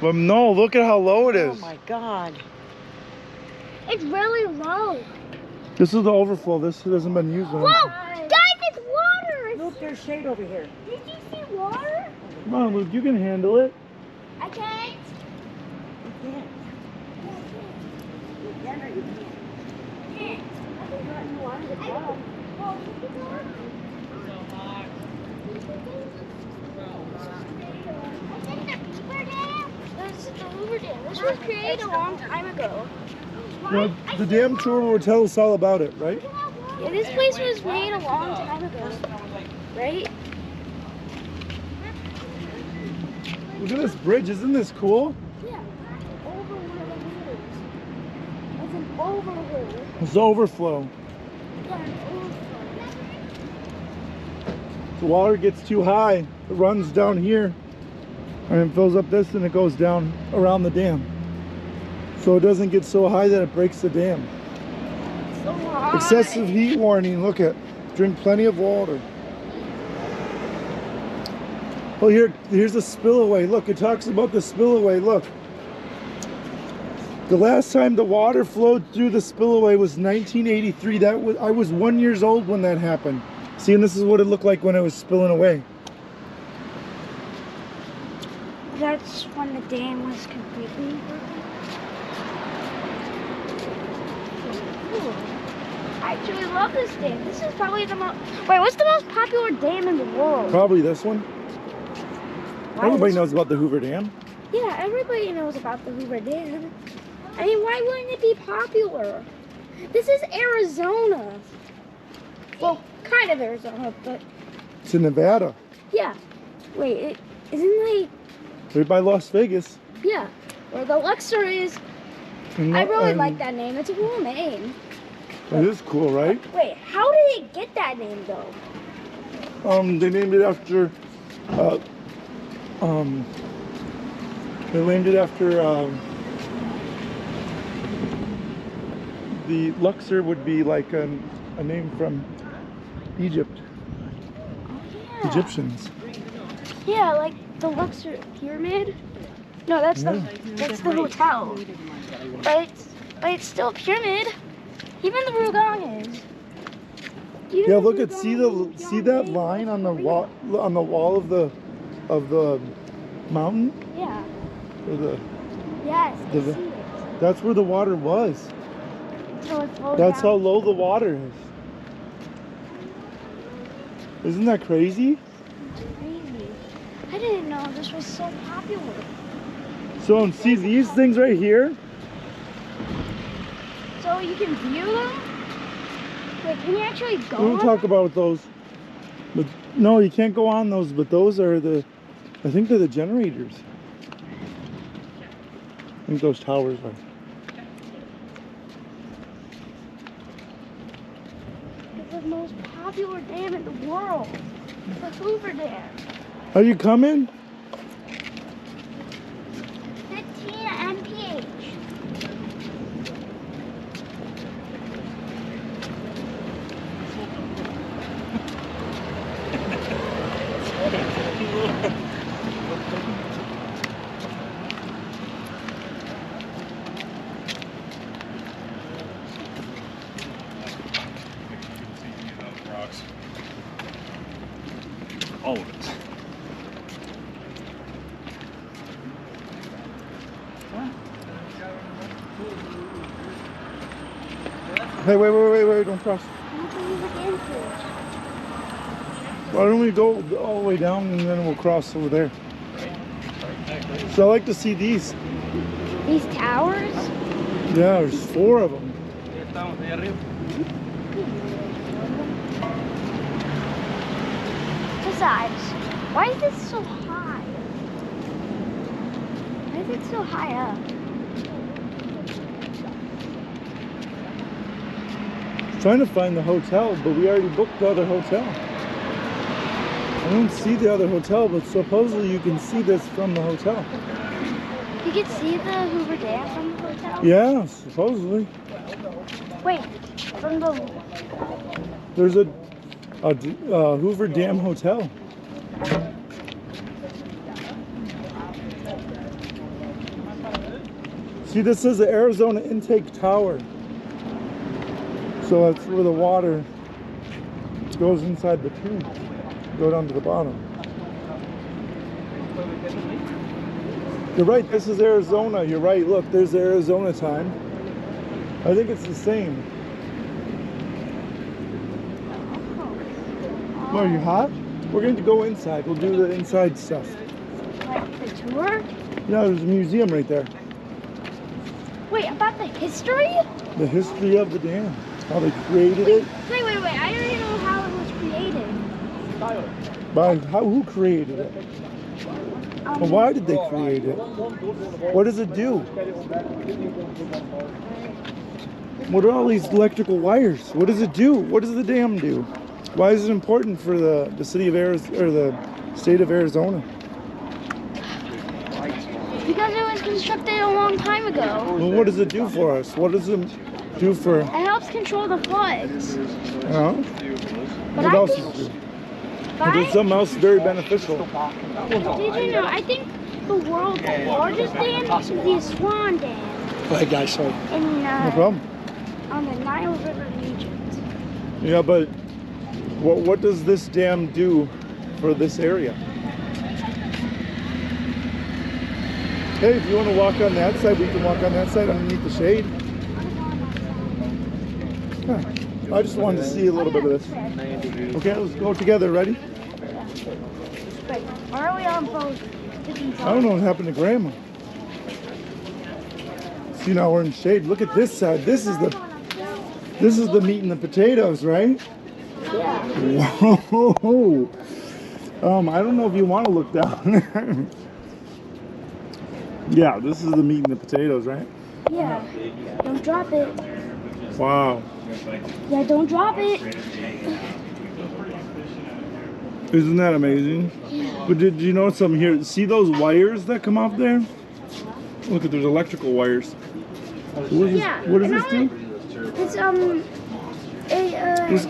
But no, look at how low it is. Oh my God. It's really low. This is the overflow. This hasn't been used. Whoa! Guys, it's water! Look, there's shade over here. Did you see water? Come on, Luke, you can handle it. I can't. You can't. You can or you can't. Can't. I think not you wanted to go. Oh, look at that. This is the Hoover Dam. This was created a long time ago. Well, the dam tour will tell us all about it, right? Yeah, this place was made a long time ago, right? Look at this bridge. Isn't this cool? Yeah. Over one of the rivers. It's an overflow. It's the overflow. Yeah, an overflow. The water gets too high. It runs down here and it fills up this and it goes down around the dam. So it doesn't get so high that it breaks the dam. So high. Excessive heat warning. Look at. Drink plenty of water. Oh, here's the spillway. Look, it talks about the spillway. Look. The last time the water flowed through the spillway was 1983. I was 1 year old when that happened. See, and this is what it looked like when it was spilling away. That's when the dam was completely broken. I actually love this dam. This is probably the most... Wait, what's the most popular dam in the world? Probably this one. Why Everybody is- knows about the Hoover Dam. Yeah, everybody knows about the Hoover Dam. I mean, why wouldn't it be popular? This is Arizona. Well, kind of Arizona, but It's in Nevada. yeah. Wait, it isn't like... Right by Las Vegas. Yeah, where the Luxor is. And I really and like that name. It's a cool name. It is cool, right? Wait, how did it get that name though? They named it after. They named it after. The Luxor would be like a name from Egypt. Oh, yeah. Egyptians. Yeah, like the Luxor pyramid. No, that's the hotel. But it's still a pyramid. Even the Rugong is. Even Yeah, the look at Rugong see that is line on the real. wall of the mountain. Yeah. Or the Yes, I The- see it. that's where the water was. So it flows That's how down. low the water is. Isn't that crazy? Crazy. I didn't know this was so popular. So and see these things right here. So you can view them? Wait, can you actually go We'll on talk them? about those. But no, you can't go on those. But those are I think they're the generators. I think those towers are. It's the most popular dam in the world. The Hoover Dam. Are you coming? 15 mph. All of it. Hey, wait, don't cross. How can you look into it? Why don't we go all the way down and then we'll cross over there? So I like to see these. These towers? Yeah, there's 4 of them. Besides, why is it so high? Why is it so high up? Trying to find the hotel, but we already booked the other hotel. I don't see the other hotel, but supposedly you can see this from the hotel. You can see the Hoover Dam from the hotel? Yeah, supposedly. Wait, from the... There's a Hoover Dam hotel. See, this is the Arizona Intake Tower. So that's where the water goes inside the tube. Go down to the bottom. You're right, this is Arizona. You're right, look, there's the Arizona time. I think it's the same. Oh, are you hot? We're going to go inside. We'll do the inside stuff. Like the tour? Yeah, there's a museum right there. Wait, about the history? The history of the dam. How they created it. Wait. I don't even know how it was created. Who created it? Well, why did they create it? What does it do? What are all these electrical wires? What does it do? What does the dam do? Why is it important for the city of Arizona or the state of Arizona? Because it was constructed a long time ago. Well, what does it do for us? What does it do for? It helps control the floods. What else does it do? It did something else very beneficial. Did you know? I think the world's largest dam is the Swan Dam. Hi guys, sorry. In No problem. on the Nile River in Egypt. Yeah, but what does this dam do for this area? Hey, if you want to walk on that side, we can walk on that side underneath the shade. Huh. I just wanted to see a little bit of this. Okay, let's go together. Ready? Wait, why are we on both? I don't know what happened to Grandma. See, now we're in shade. Look at this side. This is the meat and the potatoes, right? Yeah. Whoa. I don't know if you want to look down there. Yeah, this is the meat and the potatoes, right? Yeah. Don't drop it. Wow. Yeah, don't drop it. Isn't that amazing? But did you notice something here? See those wires that come off there? Look at those electrical wires. What does this do? It's